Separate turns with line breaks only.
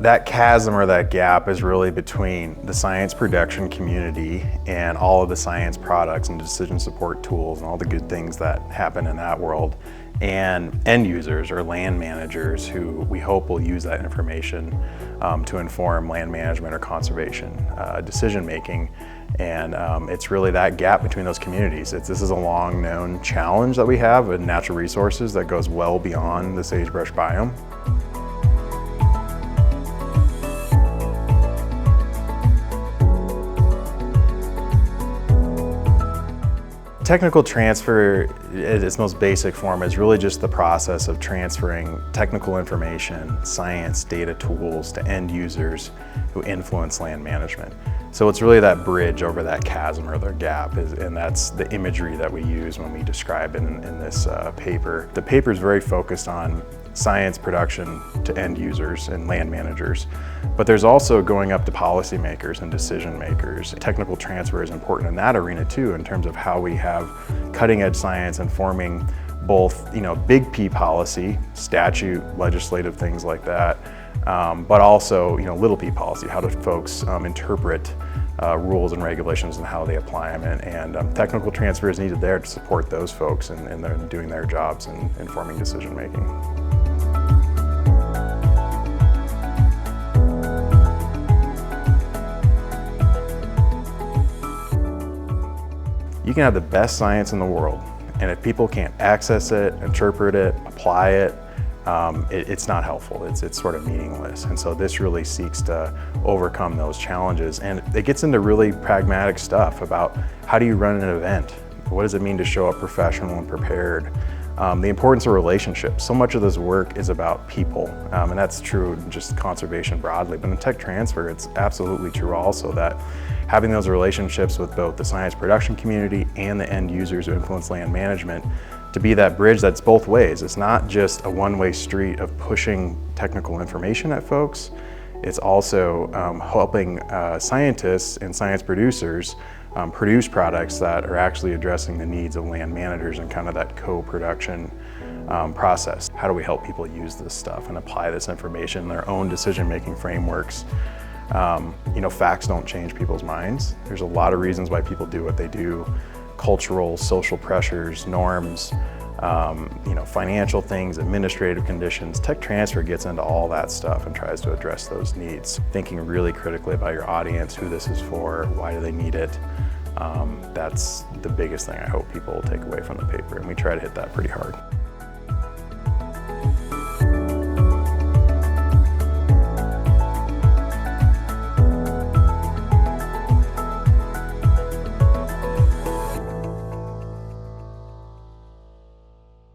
That chasm or that gap is really between the science production community and all of the science products and decision support tools and all the good things that happen in that world, and end users or land managers who we hope will use that information to inform land management or conservation decision making. And it's really that gap between those communities. This is a long known challenge that we have in natural resources that goes well beyond the sagebrush biome. Technical transfer, at its most basic form, is really just the process of transferring technical information, science, data tools to end users who influence land management. So it's really that bridge over that chasm or the gap, and that's the imagery that we use when we describe it in this paper. The paper is very focused on science production to end users and land managers, but there's also going up to policymakers and decision makers. Technical transfer is important in that arena too, in terms of how we have cutting edge science informing both, big P policy, statute, legislative things like that, but also, little p policy. How do folks interpret rules and regulations and how they apply them? And technical transfer is needed there to support those folks in doing their jobs and informing decision making. You can have the best science in the world, and if people can't access it, interpret it, apply it, it's not helpful. It's sort of meaningless. And so this really seeks to overcome those challenges. And it gets into really pragmatic stuff about how do you run an event? What does it mean to show up professional and prepared? The importance of relationships. So much of this work is about people, and that's true in just conservation broadly, but in tech transfer, it's absolutely true also that having those relationships with both the science production community and the end users who influence land management to be that bridge that's both ways. It's not just a one-way street of pushing technical information at folks. It's also helping scientists and science producers produce products that are actually addressing the needs of land managers and kind of that co-production process. How do we help people use this stuff and apply this information in their own decision-making frameworks? Facts don't change people's minds. There's a lot of reasons why people do what they do. Cultural, social pressures, norms, financial things, administrative conditions. Tech transfer gets into all that stuff and tries to address those needs. Thinking really critically about your audience, who this is for, why do they need it. That's the biggest thing I hope people take away from the paper, and we try to hit that pretty hard.